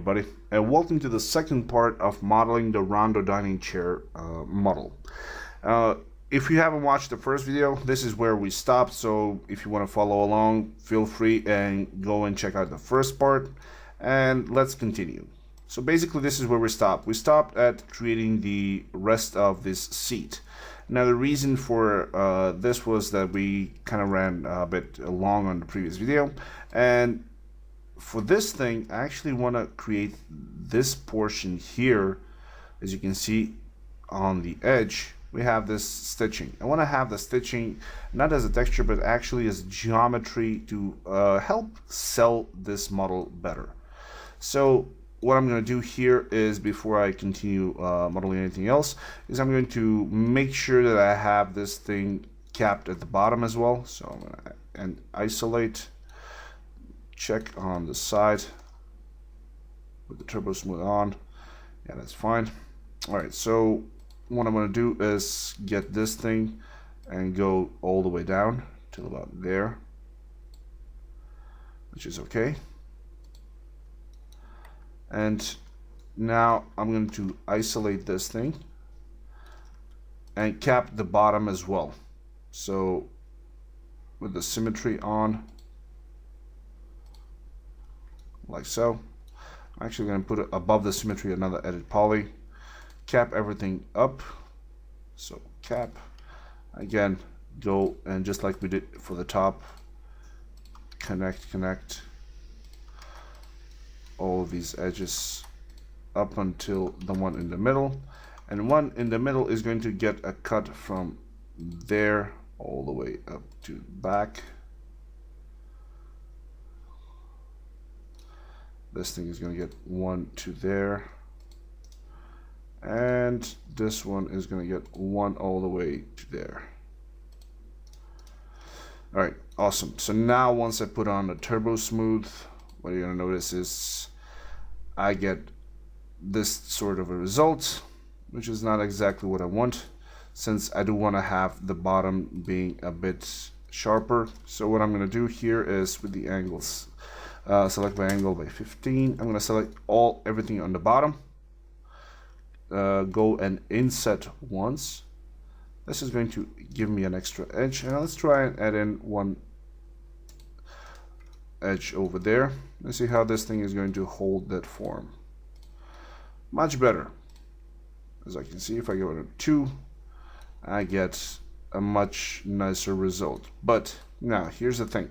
everybody, and welcome to the second part of modeling the Rondo dining chair model. If you haven't watched the first video, this is where we stopped, so if you want to follow along, feel free and go and check out the first part, and let's continue. So basically this is where we stopped. We stopped at creating the rest of this seat. Now the reason for this was that we kind of ran a bit long on the previous video, and for this thing I actually want to create this portion here. As you can see on the edge, we have this stitching. I want to have the stitching not as a texture but actually as geometry to help sell this model better. So what I'm going to do here is, before I continue modeling anything else, is I'm going to make sure that I have this thing capped at the bottom as well. So I'm going to isolate, check on the side with the turbo smooth on. Yeah, that's fine. All right, so what I'm going to do is get this thing and go all the way down till about there, which is okay. And now I'm going to isolate this thing and cap the bottom as well. So with the symmetry on, like so. I'm actually going to put it above the symmetry another edit poly, cap everything up. So cap, again, go and just like we did for the top, connect all of these edges up until the one in the middle, and one in the middle is going to get a cut from there all the way up to back. This thing is going to get one to there, and this one is going to get one all the way to there. All right, awesome. So now once I put on the turbo smooth, what you're going to notice is I get this sort of a result, which is not exactly what I want, since I do want to have the bottom being a bit sharper. So what I'm going to do here is, with the angles, select my angle by 15. I'm going to select everything on the bottom, go and inset once. This is going to give me an extra edge, and let's try and add in one edge over there. Let's see how this thing is going to hold that form. Much better. As I can see, if I go to 2, I get a much nicer result. But now here's the thing.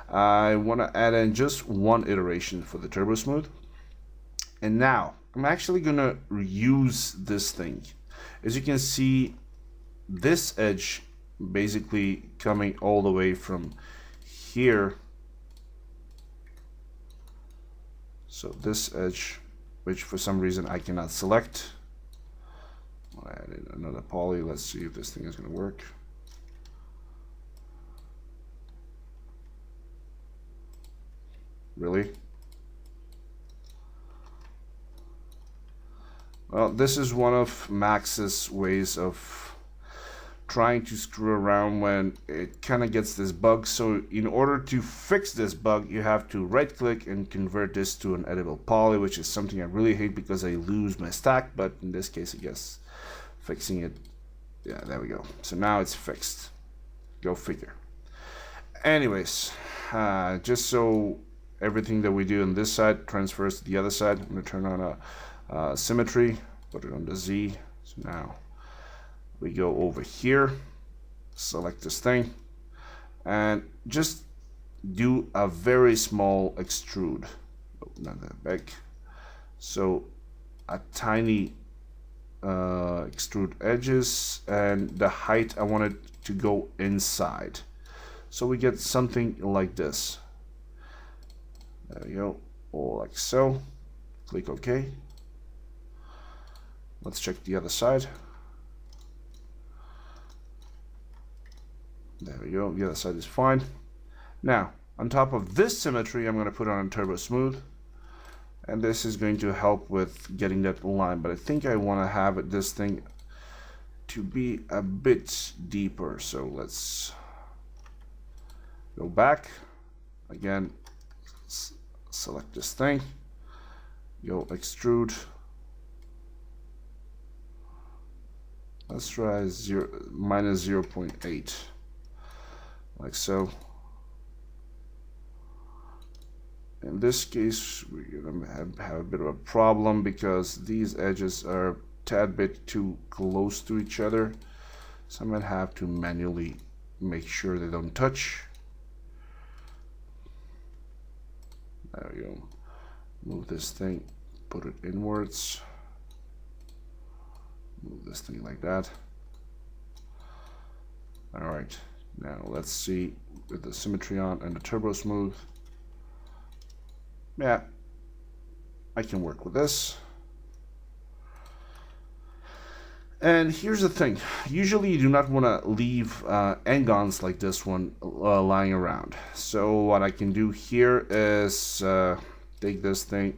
I want to add in just one iteration for the turbo smooth, and now I'm actually gonna reuse this thing. As you can see, this edge basically coming all the way from here. So this edge, which for some reason I cannot select, I'll add in another poly. Let's see if this thing is going to work. Really? Well, this is one of Max's ways of trying to screw around when it kind of gets this bug. So in order to fix this bug, you have to right click and convert this to an editable poly, which is something I really hate because I lose my stack. But in this case, I guess fixing it, yeah, there we go. So now it's fixed. Go figure. Anyways, just so everything that we do on this side transfers to the other side, I'm going to turn on a symmetry, put it on the Z. So now we go over here, select this thing, and just do a very small extrude. Oh, not that big. So a tiny extrude edges, and the height I want it to go inside. So we get something like this. There we go, or like so. Click OK. Let's check the other side. There we go, the other side is fine. Now, on top of this symmetry, I'm going to put on a turbo smooth, and this is going to help with getting that line, but I think I want to have this thing to be a bit deeper. So let's go back again, select this thing, Go extrude. Let's try minus 0.8, like so. In this case, we're gonna have a bit of a problem because these edges are a tad bit too close to each other. So I'm gonna have to manually make sure they don't touch. There we go. Move this thing, put it inwards. Move this thing like that. All right, now let's see with the symmetry on and the turbo smooth. Yeah, I can work with this. And here's the thing, usually you do not want to leave n-gons like this one lying around. So what I can do here is take this thing,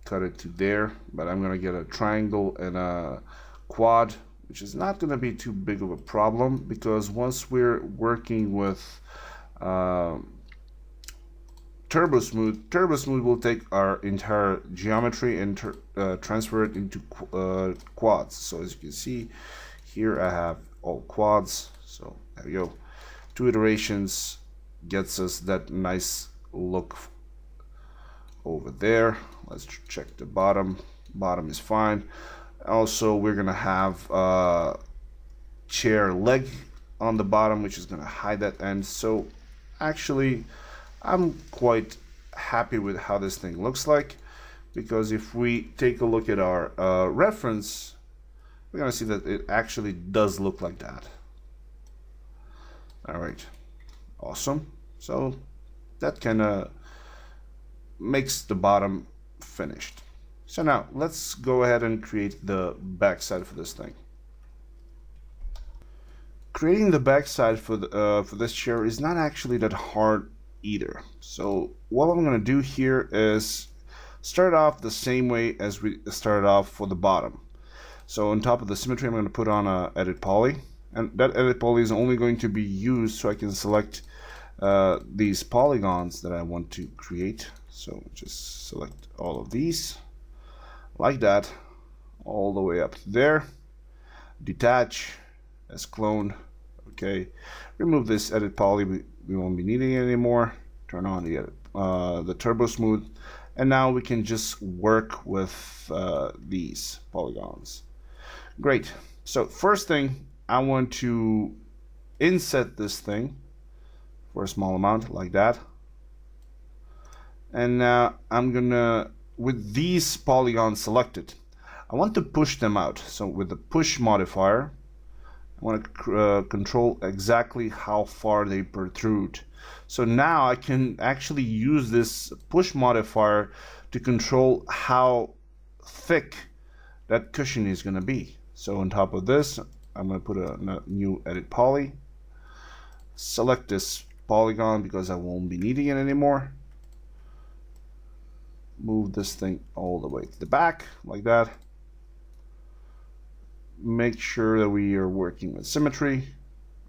cut it to there, but I'm gonna get a triangle and a quad, which is not gonna be too big of a problem because once we're working with Turbo Smooth will take our entire geometry and transfer it into quads. So as you can see, here I have all quads. So there we go. 2 iterations gets us that nice look over there. Let's check the bottom. Bottom is fine. Also, we're gonna have chair leg on the bottom, which is gonna hide that end. So actually, I'm quite happy with how this thing looks like, because if we take a look at our reference, we're gonna see that it actually does look like that. All right, awesome. So that kind of makes the bottom finished. So now let's go ahead and create the backside for this thing. Creating the backside for this chair is not actually that hard either. So what I'm going to do here is start off the same way as we started off for the bottom. So on top of the symmetry, I'm going to put on a edit poly, and that edit poly is only going to be used so I can select these polygons that I want to create. So just select all of these like that, all the way up to there. Detach as clone. Okay, remove this edit poly. We won't be needing it anymore. Turn on the turbo smooth, and now we can just work with these polygons. Great. So first thing, I want to inset this thing for a small amount like that, and now I'm gonna, with these polygons selected, I want to push them out. So with the push modifier, I want to control exactly how far they protrude. So now I can actually use this push modifier to control how thick that cushion is going to be. So on top of this, I'm going to put a new edit poly. Select this polygon because I won't be needing it anymore. Move this thing all the way to the back like that. Make sure that we are working with symmetry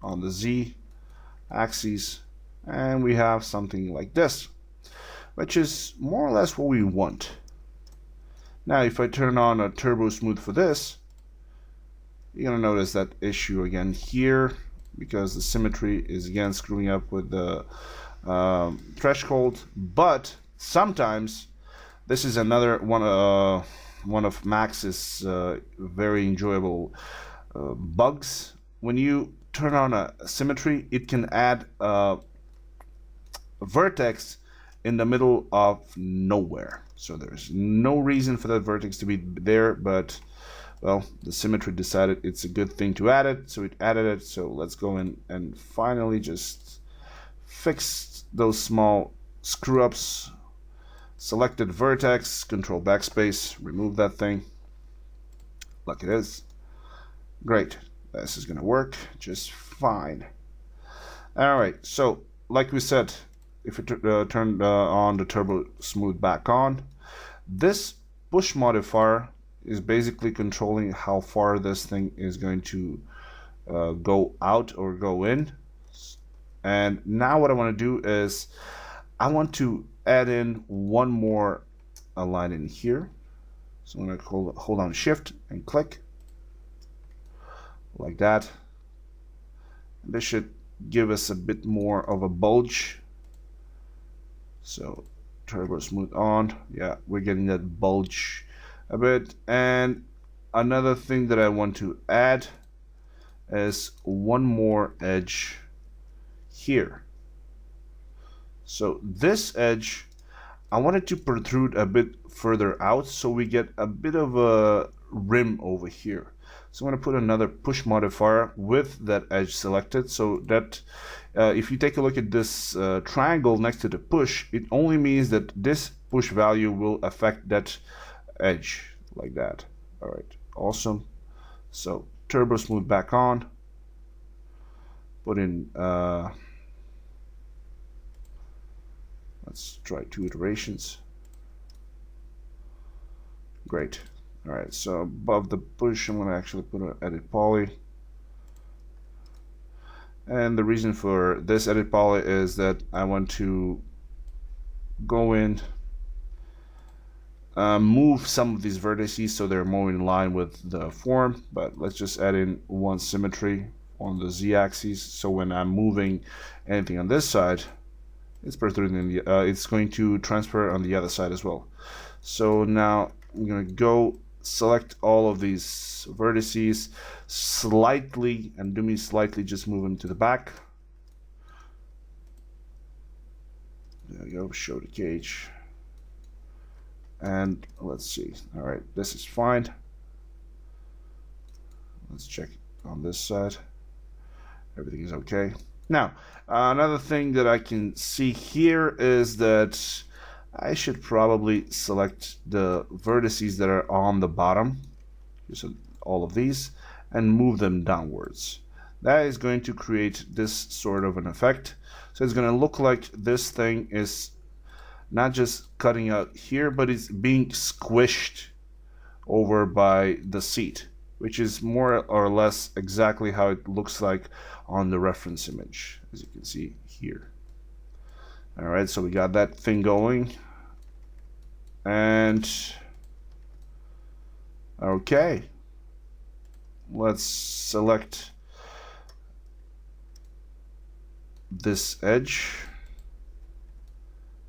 on the Z axis, and we have something like this, which is more or less what we want. Now if I turn on a turbo smooth for this, you're gonna notice that issue again here, because the symmetry is again screwing up with the threshold. But sometimes this is another one of Max's very enjoyable bugs. When you turn on a symmetry, it can add a vertex in the middle of nowhere. So there's no reason for that vertex to be there, but well, the symmetry decided it's a good thing to add it, so it added it. So let's go in and finally just fix those small screw ups. Selected vertex, control backspace, remove that thing like it is. Great, this is gonna work just fine. All right, so like we said, if we turn on the turbo smooth back on, this push modifier is basically controlling how far this thing is going to go out or go in. And now what I want to do is I want to add in one more line in here. So I'm going to hold down Shift and click like that. This should give us a bit more of a bulge. So turbo smooth on. Yeah, we're getting that bulge a bit. And another thing that I want to add is one more edge here. So this edge, I want it to protrude a bit further out so we get a bit of a rim over here. So I'm going to put another push modifier with that edge selected, so that if you take a look at this triangle next to the push, it only means that this push value will affect that edge like that. All right, awesome. So turbo smooth back on. Put in, let's try 2 iterations. Great. All right, so above the push, I'm going to actually put an edit poly. And the reason for this edit poly is that I want to go in, move some of these vertices so they're more in line with the form. But let's just add in one symmetry on the z-axis, so when I'm moving anything on this side, it's protruding in the, it's going to transfer on the other side as well. So now I'm going to go select all of these vertices slightly, and do me slightly, just move them to the back. There we go, show the cage. And let's see. All right, this is fine. Let's check on this side. Everything is okay. Now, another thing that I can see here is that I should probably select the vertices that are on the bottom, so all of these, and move them downwards. That is going to create this sort of an effect. So it's going to look like this thing is not just cutting out here, but it's being squished over by the seat, which is more or less exactly how it looks like on the reference image, as you can see here. All right, so we got that thing going. And okay, let's select this edge.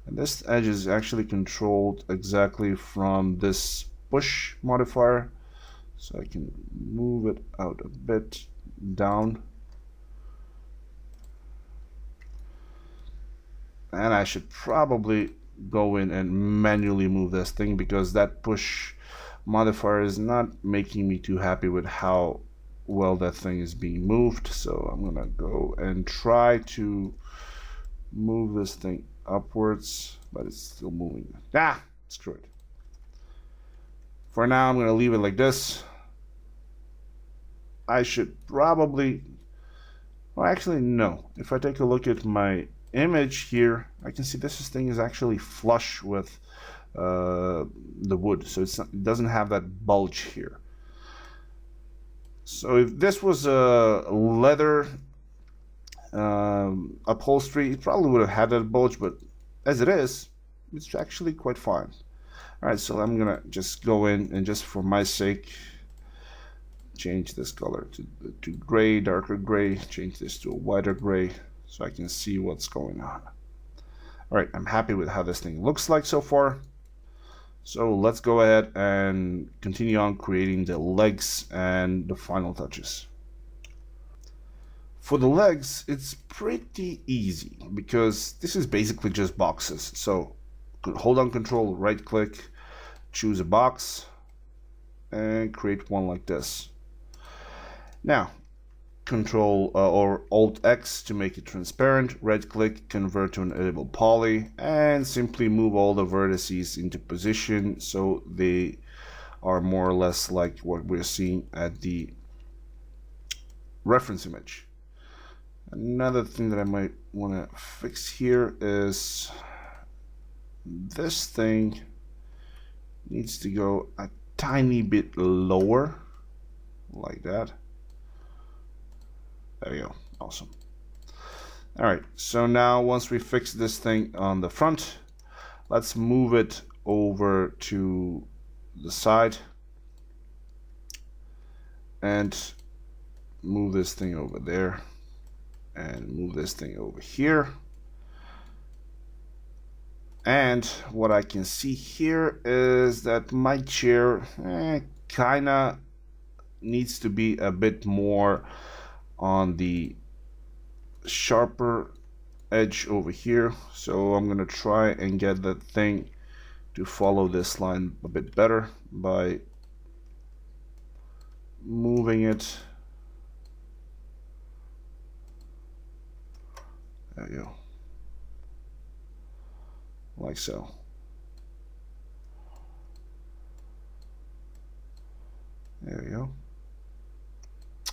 And this edge is actually controlled exactly from this push modifier. So I can move it out a bit down. And I should probably go in and manually move this thing, because that push modifier is not making me too happy with how well that thing is being moved. So I'm gonna go and try to move this thing upwards, but it's still moving. Screw it. For now, I'm gonna leave it like this. I should probably, well, actually no. If I take a look at my image here, I can see this thing is actually flush with the wood, so it's not, it doesn't have that bulge here. So if this was a leather upholstery, it probably would have had that bulge, but as it is, it's actually quite fine. All right, so I'm gonna just go in and, just for my sake, change this color to gray, darker gray, change this to a whiter gray, so I can see what's going on. All right, I'm happy with how this thing looks like so far. So let's go ahead and continue on creating the legs and the final touches. For the legs, it's pretty easy because this is basically just boxes. So hold on Control, right click, choose a box, and create one like this. Now, Control or Alt X to make it transparent, right click, convert to an editable poly, and simply move all the vertices into position so they are more or less like what we're seeing at the reference image. Another thing that I might want to fix here is this thing needs to go a tiny bit lower, like that. There we go. Awesome. All right, so now once we fix this thing on the front, let's move it over to the side and move this thing over there and move this thing over here. And what I can see here is that my chair kinda needs to be a bit more on the sharper edge over here. So I'm gonna try and get that thing to follow this line a bit better by moving it. There you go. Like so. There we go.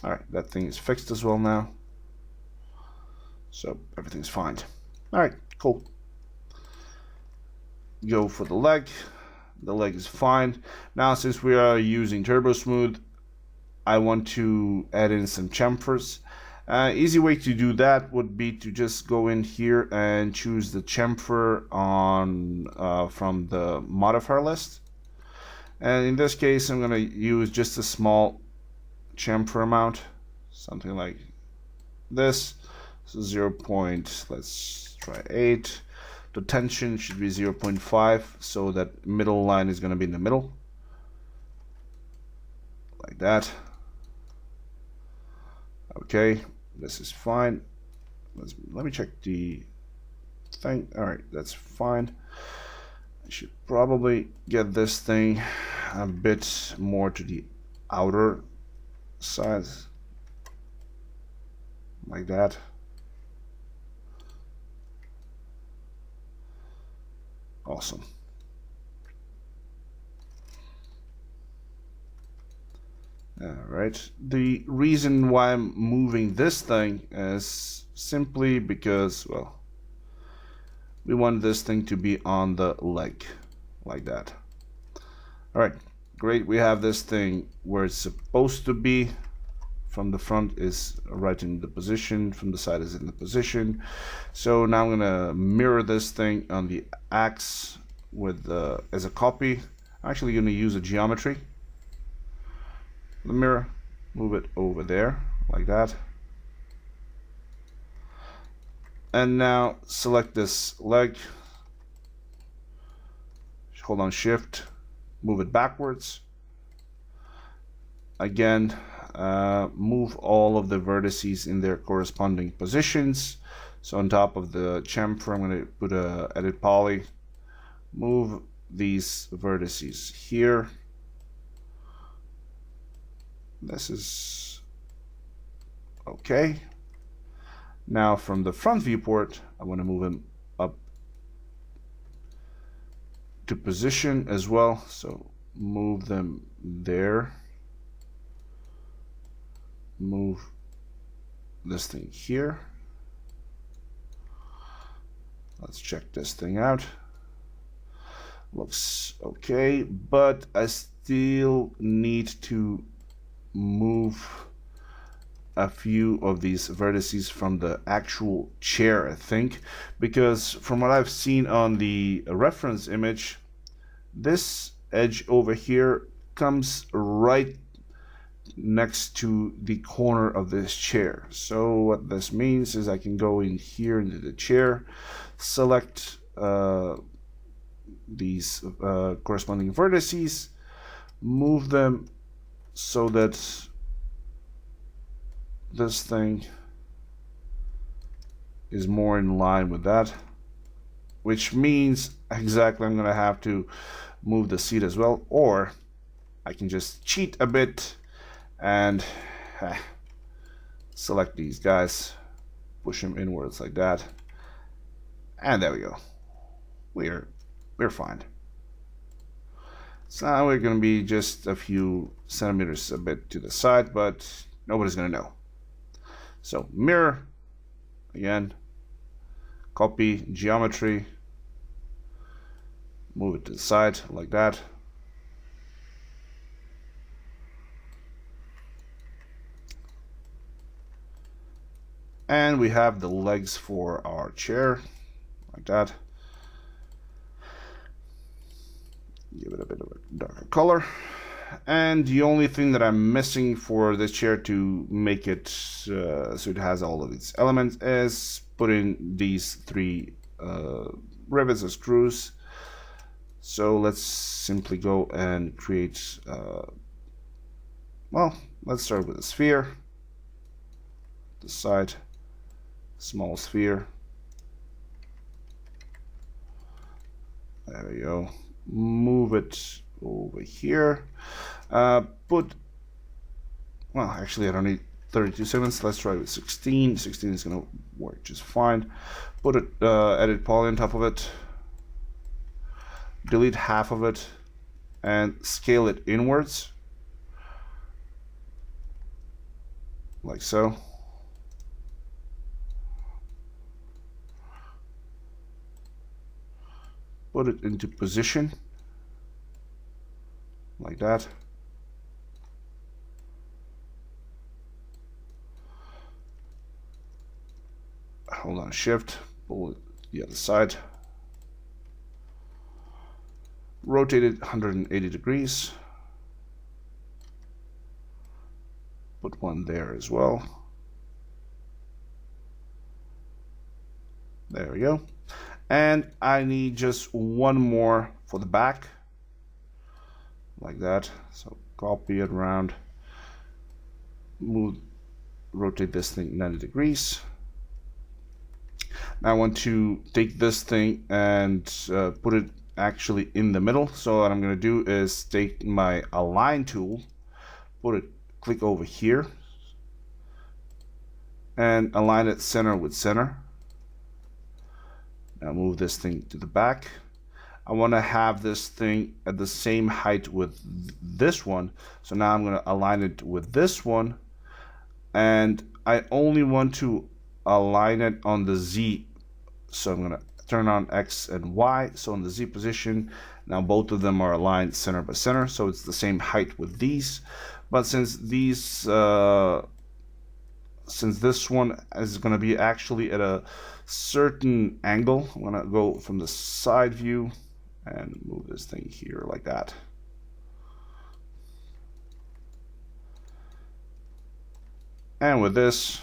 All right, that thing is fixed as well now. So everything's fine. All right, cool. Go for the leg. The leg is fine. Now, since we are using Turbo Smooth, I want to add in some chamfers. Easy way to do that would be to just go in here and choose the chamfer on from the modifier list. And in this case, I'm going to use just a small chamfer amount, something like this. So 0. Let's try 8. The tension should be 0.5, so that middle line is going to be in the middle, like that. Okay, this is fine. Let me check the thing. All right, that's fine. I should probably get this thing a bit more to the outer side, like that. Awesome. All right. The reason why I'm moving this thing is simply because, well, we want this thing to be on the leg, like that. All right, great. We have this thing where it's supposed to be. From the front is right in the position, from the side is in the position. So now I'm gonna mirror this thing on the axe with as a copy. I'm actually gonna use a geometry. The mirror, move it over there like that. And now select this leg, hold on shift, move it backwards. Again, move all of the vertices in their corresponding positions. So on top of the chamfer, I'm going to put a edit poly, move these vertices here. This is okay. Now from the front viewport, I want to move them up to position as well. So move them there. Move this thing here. Let's check this thing out. Looks okay, but I still need to move a few of these vertices from the actual chair, I think, because from what I've seen on the reference image, this edge over here comes right next to the corner of this chair. So what this means is I can go in here into the chair, select these corresponding vertices, move them so that this thing is more in line with that, which means exactly I'm going to have to move the seat as well, or I can just cheat a bit and select these guys, push them inwards like that, and there we go. We're fine. So now we're going to be just a few centimeters a bit to the side, but nobody's going to know. So mirror, again, copy, geometry, move it to the side like that. And we have the legs for our chair, like that. Give it a bit of a darker color. And the only thing that I'm missing for this chair to make it so it has all of its elements is put in these 3 rivets or screws. So let's simply go and create, well, let's start with a sphere, the side, small sphere. There we go. Move it over here. Well, actually I don't need 32 segments. Let's try with 16. 16 is going to work just fine. Put it, edit poly on top of it. Delete half of it and scale it inwards, like so. Put it into position, like that. Hold on, shift, pull it the other side. Rotate it 180 degrees. Put one there as well. There we go. And I need just one more for the back, like that. So copy it around, rotate this thing 90 degrees. Now I want to take this thing and put it actually in the middle. So what I'm going to do is take my align tool, click over here and align it center with center. Now move this thing to the back. I want to have this thing at the same height with this one. So now I'm going to align it with this one, and I only want to align it on the Z. So I'm going to turn on X and Y. So in the Z position, now both of them are aligned center by center. So it's the same height with these. But since this one is going to be actually at a certain angle, I'm going to go from the side view and move this thing here like that. And with this,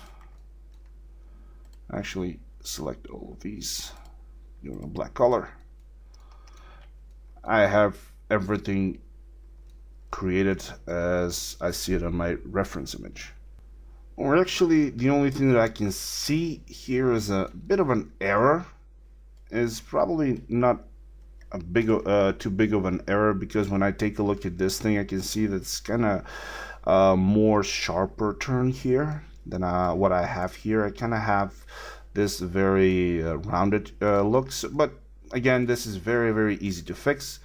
actually select all of these, give them a black color. I have everything created as I see it on my reference image. Or actually, the only thing that I can see here is a bit of an error. Is probably not a too big of an error, because when I take a look at this thing, I can see that it's kind of more sharper turn here than what I have here. I kind of have this very rounded looks, but again, this is very, very easy to fix.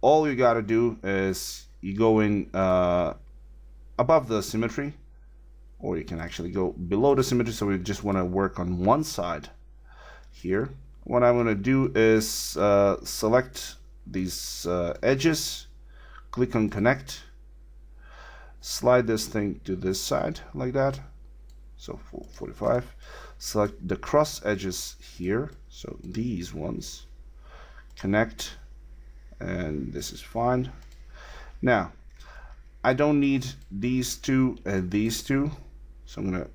All you got to do is you go in above the symmetry, or you can actually go below the symmetry. So we just want to work on one side here. What I'm going to do is select these edges, click on connect, slide this thing to this side like that, so 45. Select the cross edges here, so these ones, connect, and this is fine. Now I don't need these two and these two, so I'm going to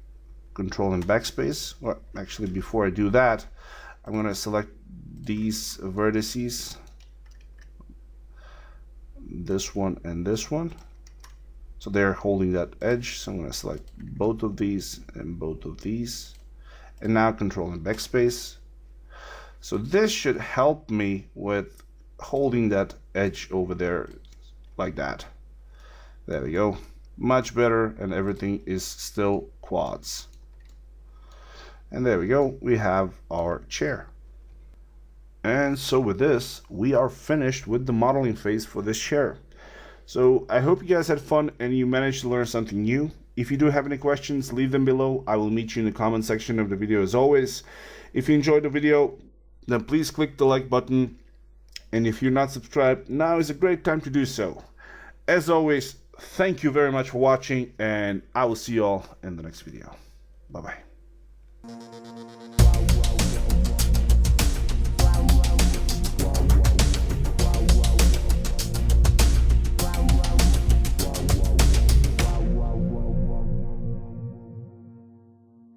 control and backspace. Well, actually, before I do that, I'm going to select these vertices, this one and this one, so they're holding that edge. So I'm going to select both of these and both of these, and now control and backspace. So this should help me with holding that edge over there like that. There we go, much better, and everything is still quads. And there we go, we have our chair. And so with this, we are finished with the modeling phase for this chair. So I hope you guys had fun and you managed to learn something new. If you do have any questions, leave them below. I will meet you in the comment section of the video as always. If you enjoyed the video, then please click the like button. And if you're not subscribed, now is a great time to do so. As always, thank you very much for watching, and I will see you all in the next video. Bye-bye.